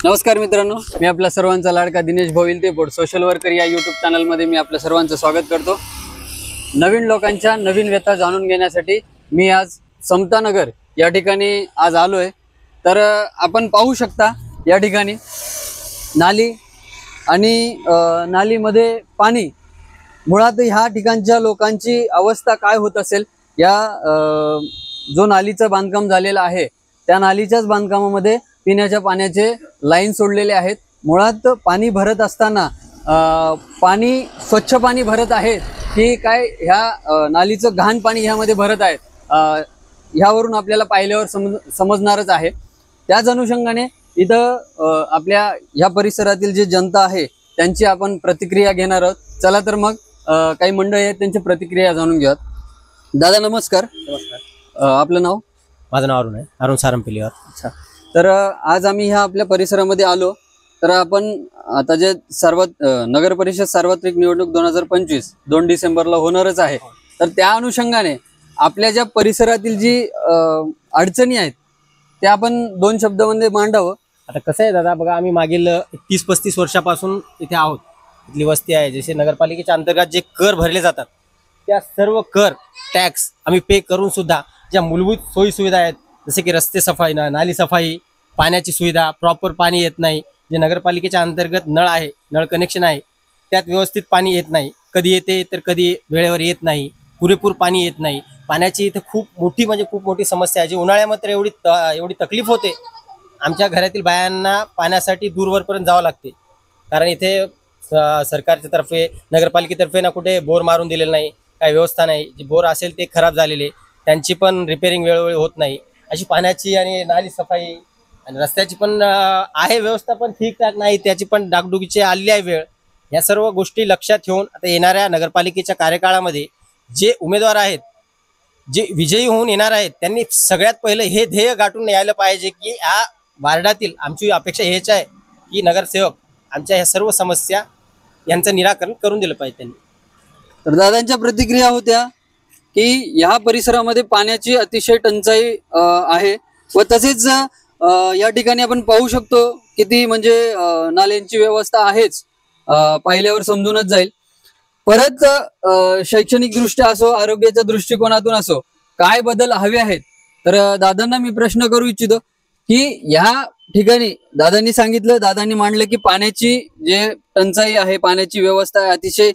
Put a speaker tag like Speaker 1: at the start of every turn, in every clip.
Speaker 1: नमस्कार मित्रांनो, मी आपल्या सर्वांचा लाडका दिनेश भोविल ते बोर्ड सोशल वर्कर या यूट्यूब चॅनलमध्ये मी आपल्या सर्वांचं स्वागत करतो। नवीन लोकांच्या नवीन व्यथा जाणून घेण्यासाठी मी आज समतानगर या ठिकाणी आज आलोय। तर आपण पाहू शकता या ठिकाणी नाली आणि नालीमध्ये पाणी। मुळात ह्या ठिकाणच्या लोकांची अवस्था काय होत असेल, या जो नालीचं बांधकाम झालेलं आहे त्या नालीच्याच बांधकामामध्ये पिण्याच्या पाण्याचे लाईन सोडलेले आहेत। मुळात पाणी भरत असताना पाणी स्वच्छ पाणी भरत आहेत की काय ह्या नालीचं घाण पाणी ह्यामध्ये भरत आहेत, ह्यावरून आपल्याला पाहिल्यावर समजणारच आहे। त्याच अनुषंगाने इथं आपल्या ह्या परिसरातील जे जनता आहे त्यांची आपण प्रतिक्रिया घेणार आहोत। चला तर मग काही मंडळी आहेत त्यांची प्रतिक्रिया जाणून घेऊयात। दादा नमस्कार।
Speaker 2: नमस्कार।
Speaker 1: आपलं नाव?
Speaker 2: माझं नाव अरुण आहे, अरुण सारंगपिलीवर।
Speaker 1: अच्छा, तर आज आम्ही ह्या आपल्या परिसरामध्ये आलो। तर आपण आता जे नगर परिषद सार्वत्रिक निवडणूक 2025 2 डिसेंबरला होणारच आहे, तर त्या अनुषंगाने आपल्या ज्या परिसरातील जी अडचणी आहेत त्या आपण 2 शब्दांमध्ये मांडावं।
Speaker 2: आता कसं आहे दादा, बघा आम्ही मागील 30-35 वर्षापासून इथे आहोत। इथली वस्ती आहे, जसे नगरपालिकेच्या अंतर्गत जे कर भरले जातात त्या सर्व कर टॅक्स आम्ही पे करून सुद्धा ज्या मूलभूत सोयी सुविधा आहेत, जसे की रस्ते सफाई, नाली सफाई, पाण्याची सुविधा, प्रॉपर पाणी येत नाही। जे नगरपालिकेच्या अंतर्गत नळ आहे, नळ कनेक्शन आहे, त्यात व्यवस्थित पाणी येत नाही। कधी येते तर कधी वेळेवर येत नाही, पुरेपूर पाणी येत नाही। पाण्याची इथे खूप मोठी समस्या आहे, जी उन्हाळ्यामध्ये एवढी तकलीफ होते। आमच्या घरातील बायांना पाण्यासाठी दूरवरपर्यंत जावं लागते, कारण इथे सरकारच्या तर्फे नगरपालिकेतर्फे ना कुठे बोर मारून दिलेलं नाही, काही व्यवस्था नाही। जे बोर असेल ते खराब झालेले, त्यांची पण रिपेअरिंग वेळोवेळी होत नाही। अशी पाण्याची आणि नाली सफाई आणि रस्त्याची पण आहे व्यवस्था, पण ठीकठाक नाही, त्याची पण डागडुगीची आली आहे वेळ। या सर्व गोष्टी लक्षात ठेवून आता येणाऱ्या नगरपालिकेच्या कार्यकाळामध्ये जे उमेदवार आहेत, जे विजयी होऊन येणार आहेत, त्यांनी सगळ्यात पहिले हे ध्येय गाठून यायला पाहिजे की या वार्डातील आमची अपेक्षा हेच आहे की नगरसेवक आमच्या ह्या सर्व समस्या यांचं निराकरण करून दिलं पाहिजे त्यांनी।
Speaker 1: तर दादांच्या प्रतिक्रिया होत्या की ह्या परिसरामध्ये पाण्याची अतिशय टंचाई आहे व तसेच या ठिकाणी आपण पाहू शकतो किती म्हणजे नाल्यांची व्यवस्था आहेच, पाहिल्यावर समजूनच जाईल। परत शैक्षणिक दृष्ट्या असो, आरोग्याच्या दृष्टिकोनातून असो, काय बदल हवे आहेत। तर दादांना मी प्रश्न करू इच्छितो की या ठिकाणी दादांनी सांगितलं, दादांनी मांडलं की पाण्याची जे टंचाई आहे, पाण्याची व्यवस्था आहे, अतिशय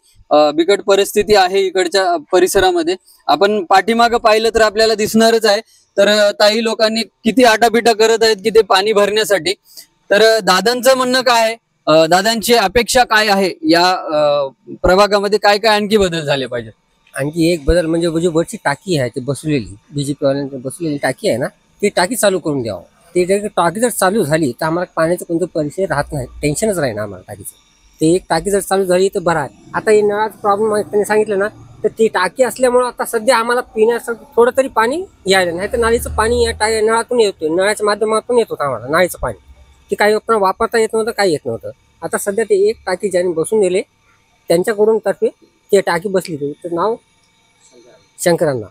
Speaker 1: बिकट परिस्थिती आहे इकडच्या परिसरामध्ये। आपण पाठीमागं पाहिलं तर आपल्याला दिसणारच आहे। तर काही लोकांनी किती आटापिटा करत आहेत की ते पाणी भरण्यासाठी। तर दादांचं म्हणणं काय आहे, दादांची अपेक्षा काय आहे, या प्रभागामध्ये काय काय आणखी बदल झाले पाहिजे?
Speaker 2: आणखी एक बदल म्हणजे जी वरची टाकी आहे, ती बसवलेली बीजेपी वाल्यांची बसवलेली टाकी आहे ना, ती टाकी चालू करून द्यावं। ती टाकी जर चालू झाली तर आम्हाला पाण्याचं कोणतं परिचय राहत नाही, टेन्शनच राहील आम्हाला टाकीचं। ते एक टाकी जर चालू झाली तर बरं आहे। आता हे नळाचा प्रॉब्लेम त्यांनी सांगितलं ना, तर ती टाकी असल्यामुळं आता सध्या आम्हाला पिण्यासाठी थोडं तरी पाणी यायला नाही, तर नालीचं पाणी या नळातून येतं, नळाच्या माध्यमातून येत होतं आम्हाला नालीचं पाणी। ते काही आपण वापरता येत नव्हतं, काही येत नव्हतं। आता सध्या ते एक टाकी ज्यांनी बसून दिले त्यांच्याकडून तर्फे ते टाकी बसली, तर नाव शंकरांना,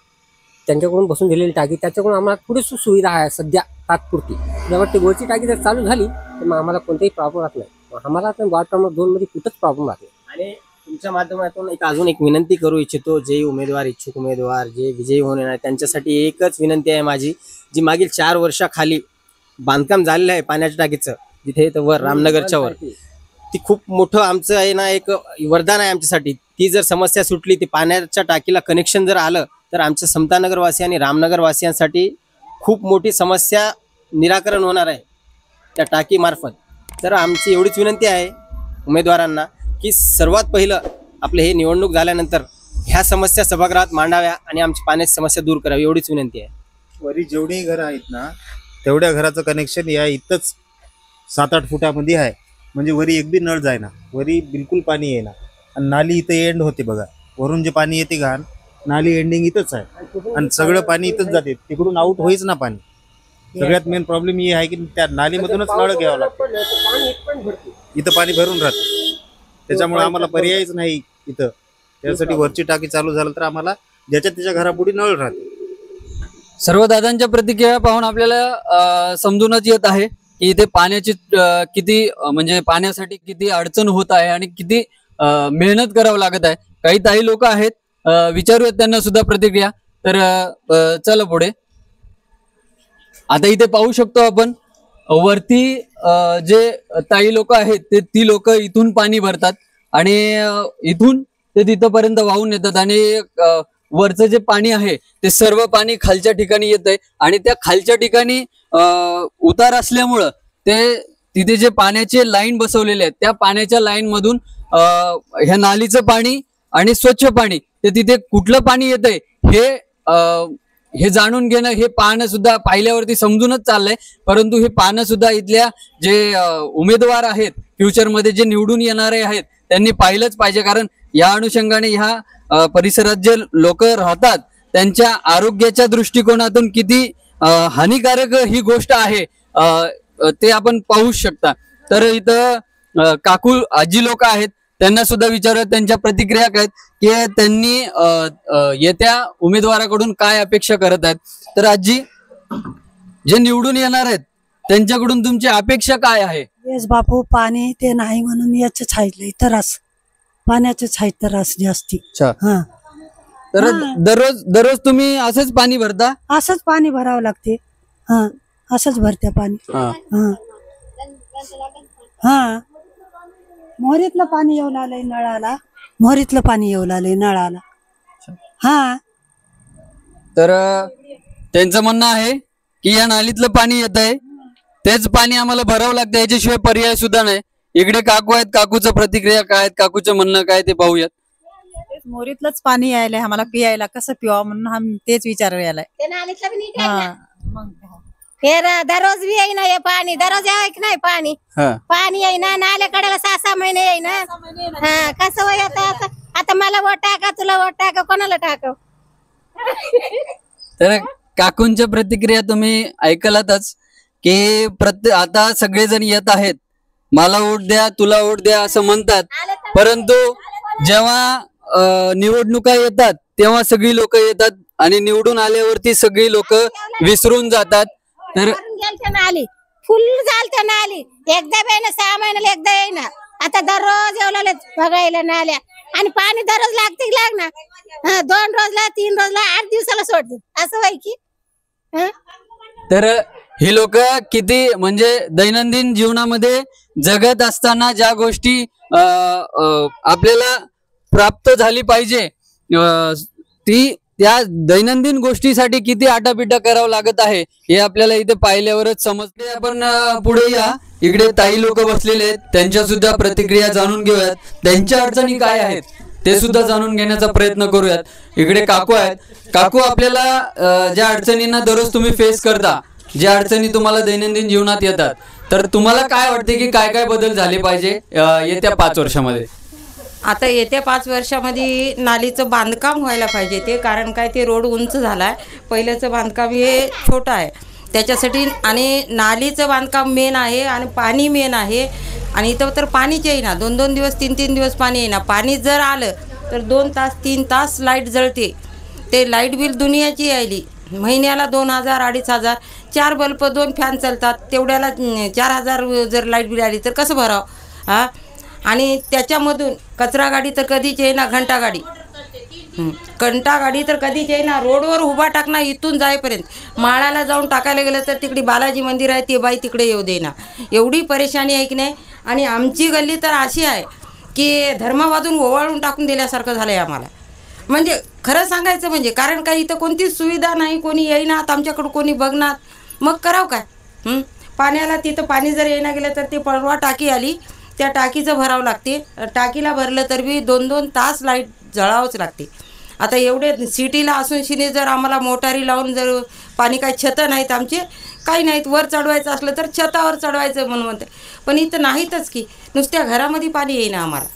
Speaker 2: त्यांच्याकडून बसून दिलेली टाकी, त्याच्याकडून आम्हाला थोडीशी सुविधा आहे सध्या तात्पुरती। जेव्हा ती वरची टाकी जर चालू झाली तर मग आम्हाला कोणताही प्रॉब्लेम राहत नाही, आम्हाला वार्ड क्रमांक 2 मध्ये कुठंच प्रॉब्लेम राहत नाही। आणि तुमच्या माध्यमातून अजून एक विनंती करू इच्छितो, जे उमेदवार इच्छुक उमेदवार जे विजयी होऊन येणार त्यांच्यासाठी एकच विनंती आहे माझी, जी मागील 4 वर्षाखाली बांधकाम झालेलं आहे पाण्याच्या टाकीचं, जिथे वर रामनगरच्या वर, ती खूप मोठं आमचं आहे ना, एक वरदान आहे आमच्यासाठी। ती जर समस्या सुटली, ती पाण्याच्या टाकीला कनेक्शन जर आलं तर आमच्या समतानगरवासी आणि रामनगरवासियांसाठी खूप मोठी समस्या निराकरण होणार आहे त्या टाकीमार्फत। तर आमची एवढीच विनंती आहे उमेदवारांना की सर्वात पहिलं आपले हे निवडणूक झाल्यानंतर ह्या समस्या सभागृहात मांडाव्या आणि आमची पाण्याची समस्या दूर करावी, एवढीच विनंती आहे।
Speaker 3: वरी जेवढी घरं आहेत ना, तेवढ्या घराचं कनेक्शन या इथंच 7-8 फुटामध्ये आहे। म्हणजे वरी एक बी नळ जायना, वरी बिलकुल पाणी येईना, आणि नाली इथं एंड होते बघा, वरून जे पाणी येते घाण, नाली एंडिंग इथंच आहे आणि सगळं पाणी इथंच जाते, तिकडून आउट होईच ना पाणी। सगळ्यात मेन प्रॉब्लेम हे आहे की त्या नालीमधूनच नळ घ्यावं लागतं, इथं पाणी भरून राहतं, त्याच्यामुळे आम्हाला पर्यायच नाही इथं। त्यासाठी वरची टाकी चालू झालं तर आम्हाला ज्याच्या त्याच्या घरापुढे नळ राहते।
Speaker 1: सर्व दादांच्या प्रतिक्रिया पाहून आपल्याला समजूनच येत आहे की इथे पाण्याची किती म्हणजे पाण्यासाठी किती अडचण होत आहे आणि किती मेहनत करावं लागत आहे. काही ताई लोक आहेत, विचारूयात त्यांना सुद्धा प्रतिक्रिया. तर चला पुढे. आता इथे पाहू शकतो आपण वरती जे ताई लोक आहेत ती लोक इथून पाणी भरतात आणि इथून ते तिथपर्यंत वाहून येतात आणि वरचं जे पाणी आहे ते सर्व पाणी खालच्या ठिकाणी येतंय आणि त्या खालच्या ठिकाणी उतार असल्यामुळं ते तिथे जे पाण्याचे लाईन बसवलेले आहेत त्या पाण्याच्या लाईन मधून ह्या नालीचं पाणी आणि स्वच्छ पाणी ते तिथे कुठलं पाणी येतंय हे जाणून घेणं, हे पाहणं सुद्धा पाहिल्यावरती समजूनच चाललंय. परंतु हे पाहणं सुद्धा इथल्या जे उमेदवार आहेत फ्युचरमध्ये जे निवडून येणारे आहेत त्यांनी पाहिलंच पाहिजे. कारण या अनुषंगाने ह्या परिसरात जे लोक राहतात त्यांच्या आरोग्याच्या दृष्टिकोनातून किती हानिकारक ही गोष्ट आहे ते आपण पाहू शकता. तर इथं काकू आजी लोक आहेत, त्यांना सुद्धा विचारूयात त्यांच्या प्रतिक्रिया काय की त्यांनी येत्या उमेदवाराकडून काय अपेक्षा करत आहेत. तर आजी, जे निवडून येणार आहेत त्यांच्याकडून तुमची अपेक्षा काय आहे?
Speaker 4: येस बापू, पाणी ते नाही म्हणून याच छायलंय त्रास, पाण्याचे छाय त्रास जास्ती. हा,
Speaker 1: तर दररोज तुम्ही असंच पाणी भरता?
Speaker 4: असंच पाणी भरावं लागते. हा, असंच भरते पाणी. हा हा, मोहरीतलं पाणी येऊ लागलंय नळाला, मोहरीतलं पाणी येऊ लागलंय नळाला. हा,
Speaker 1: तर त्यांचं म्हणणं आहे की या नालीतलं पाणी येत आहे तेच पाणी आम्हाला भरावं लागतं, याच्याशिवाय पर्याय सुद्धा नाही. इकडे काकू आहेत, काकूचं प्रतिक्रिया काय आहेत, काकूचं म्हणणं काय ते पाहूयात.
Speaker 5: मोरीतलंच पाणी यायलंय आम्हाला पियायला, कसं पिवावं म्हणून आम्ही तेच विचार यायलाय.
Speaker 6: दररोज बी येईना हे पाणी, दररोज याय की नाही पाणी, पाणी येईना नाल्याकडे 6-6 महिने येईना. हा, कसं येत आता मला वोट टाका, तुला वोट टाका, कोणाला टाकाव?
Speaker 1: तर काकूंच्या प्रतिक्रिया तुम्ही ऐकलातच की आता सगळेजण येत आहेत, मला वोट द्या, तुला वोट द्या असं म्हणतात. परंतु जेव्हा निवडणुका येतात तेव्हा सगळी लोक येतात आणि निवडून आल्यावरती सगळी लोक विसरून जातात. तर
Speaker 6: नाली फुल झालत, नाली एकदा येईना, 6 महिन्याला एकदा येईना. आता दररोज येऊ लागले बघायला नाल्या, आणि पाणी दररोज लागते लागणार. 2 रोजला 3 रोजला 8 दिवसाला सोडते, असं व्हाय की.
Speaker 1: तर ही लोक किती म्हणजे दैनंदिन जीवनामध्ये जगत असताना ज्या गोष्टी आपल्याला प्राप्त झाली पाहिजे त्या दैनंदिन गोष्टीसाठी किती आटापिटा करावं लागत आहे हे आपल्याला इथे पाहिल्यावरच समजते. आपण पुढे या, इकडे ताई लोक बसलेले आहेत, त्यांच्या सुद्धा प्रतिक्रिया जाणून घेऊयात, त्यांच्या अडचणी काय आहेत ते सुद्धा जाणून घेण्याचा प्रयत्न करूयात. इकडे काकू आहेत. काकू, आपल्याला ज्या अडचणींना दररोज तुम्ही फेस करता, ज्या अडचणी तुम्हाला दैनंदिन जीवनात येतात, तर तुम्हाला काय वाटते की काय काय बदल झाले पाहिजे येत्या 5 वर्षामध्ये?
Speaker 7: आता येत्या 5 वर्षामध्ये नालीचं बांधकाम व्हायला पाहिजे. ते कारण काय, ते रोड उंच झाला आहे, पहिल्याचं बांधकाम हे छोटं आहे त्याच्यासाठी. आणि नालीचं बांधकाम मेन आहे आणि पाणी मेन आहे. आणि इथं तर पाणीच येईना, 2-2 दिवस 3-3 दिवस पाणी येईना. पाणी जर आलं तर 2 तास 3 तास लाईट जळते. ते लाईट बिल दुनियाची यायली, महिन्याला 2,000-2,500. 4 बल्ब 2 फॅन चालतात, तेवढ्याला 4,000 जर लाईट बिल आली तर कसं भरावं? हा, आणि त्याच्यामधून कचरा गाडी तर कधीच येईना, घंटा गाडी तर कधीच येईना. रोडवर उभा टाकणार इथून जाईपर्यंत. माळाला जाऊन टाकायला गेलं तर तिकडे बालाजी मंदिर आहे, ते बाई तिकडे येऊ देना. एवढी परेशानी आहे की नाही. आणि आमची गल्ली तर अशी आहे की धर्मावादून ओवाळून टाकून दिल्यासारखं झालं आहे आम्हाला. म्हणजे खरं सांगायचं म्हणजे, कारण काय इथं कोणतीच सुविधा नाही, कोणी येईनात आमच्याकडं, कोणी बघणार, मग करावं काय? पाण्याला तिथं पाणी जर येईना गेलं तर ती परवा टाकी आली, त्या टाकीचं भरावं लागते. टाकीला भरलं तर बी 2-2 तास लाईट जळावंच लागते. आता एवढे सिटीला असून शिने जर आम्हाला मोटारी लावून जर पाणी, काही छतं नाहीत आमचे, काही नाहीत, वर चढवायचं असलं तर छतावर चढवायचं म्हणून म्हणते. पण इथं नाहीतच की, नुसत्या घरामध्ये पाणी येईना आम्हाला.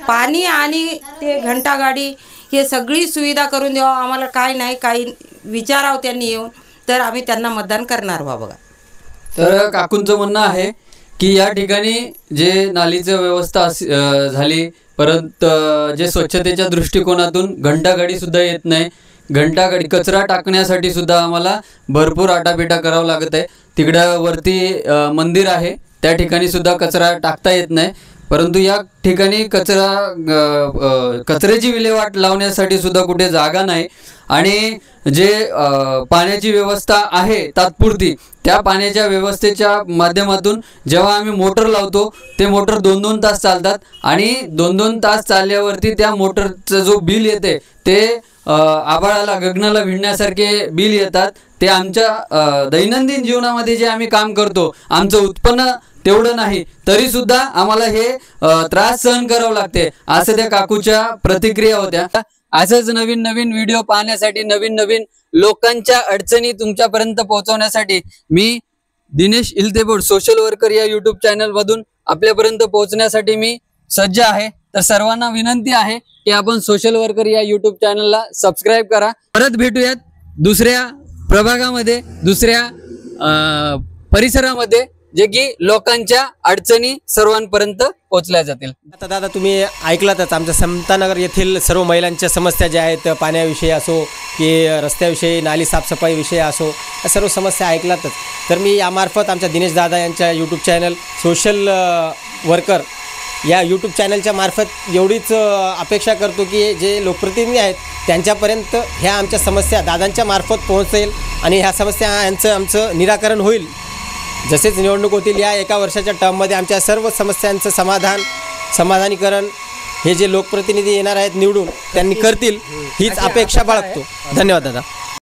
Speaker 7: पाणी आणि ते घंटा गाडी हे सगळी सुविधा करून द्यावं आम्हाला. काय नाही, काही विचारावं त्यांनी येऊन, तर आम्ही त्यांना मतदान करणार व्हा. बघा,
Speaker 1: तर काकूंचं म्हणणं आहे की या ठिकाणी जे नालीचं व्यवस्था झाली, परंतु जे स्वच्छतेच्या दृष्टिकोनातून घंटागाडी सुद्धा येत नाही. घंटागाडी कचरा टाकण्यासाठी सुद्धा आम्हाला भरपूर आटापिटा करावं लागत आहे. तिकडं वरती मंदिर आहे, त्या ठिकाणी सुद्धा कचरा टाकता येत नाही. परंतु या ठिकाणी कचऱ्याची विल्हेवाट लावण्यासाठी सुद्धा कुठे जागा नाही. आणि जे पाण्याची व्यवस्था आहे तात्पुरती, त्या पाण्याच्या व्यवस्थेच्या माध्यमातून जेव्हा आम्ही मोटर लावतो ते मोटर 2-2 तास चालतात आणि 2-2 तास चालल्यावरती त्या मोटरचं जो बिल येते ते आभाळाला गगनाला भिडण्यासारखे बिल येतात. ते आमच्या दैनंदिन जीवनामध्ये जे आम्ही काम करतो, आमचं उत्पन्न तेवढं नाही तरी सुद्धा आम्हाला हे त्रास सहन करावं लागते, असं त्या काकूच्या प्रतिक्रिया होत्या. असंच नवीन नवीन व्हिडिओ पाहण्यासाठी, नवीन नवीन लोकांच्या अडचणी तुमच्यापर्यंत पोहोचवण्यासाठी मी दिनेश इलतेबोड सोशल वर्कर या यूट्यूब चॅनल मधून आपल्यापर्यंत पोहोचण्यासाठी मी सज्ज आहे. तर सर्वांना विनंती आहे की आपण सोशल वर्कर या यूट्यूब चॅनलला सबस्क्राईब करा. परत भेटूयात दुसऱ्या प्रभागामध्ये, दुसऱ्या परिसरामध्ये, जे की लोकांच्या अडचणी सर्वांपर्यंत पोहोचल्या जातील.
Speaker 8: आता दादा तुम्ही ऐकलातच आमच्या समतानगर येथील सर्व महिलांच्या समस्या ज्या आहेत, पाण्याविषयी असो की रस्त्याविषयी, नाली साफसफाईविषयी असो, या सर्व समस्या ऐकलातच. तर मी यामार्फत आमच्या दिनेश दादा यांच्या यूट्यूब चॅनल सोशल वर्कर या यूट्यूब चॅनलच्या मार्फत एवढीच अपेक्षा करतो की जे लोकप्रतिनिधी आहेत त्यांच्यापर्यंत ह्या आमच्या समस्या दादांच्या मार्फत पोहोचेल आणि ह्या समस्या आमचं निराकरण होईल. जसेच निवडणूक होतील या एका वर्षाच्या टर्ममध्ये आमच्या सर्व समस्यांचं समाधानीकरण हे जे लोकप्रतिनिधी येणार आहेत निवडून त्यांनी करतील हीच अपेक्षा बाळगतो. धन्यवाद दादा.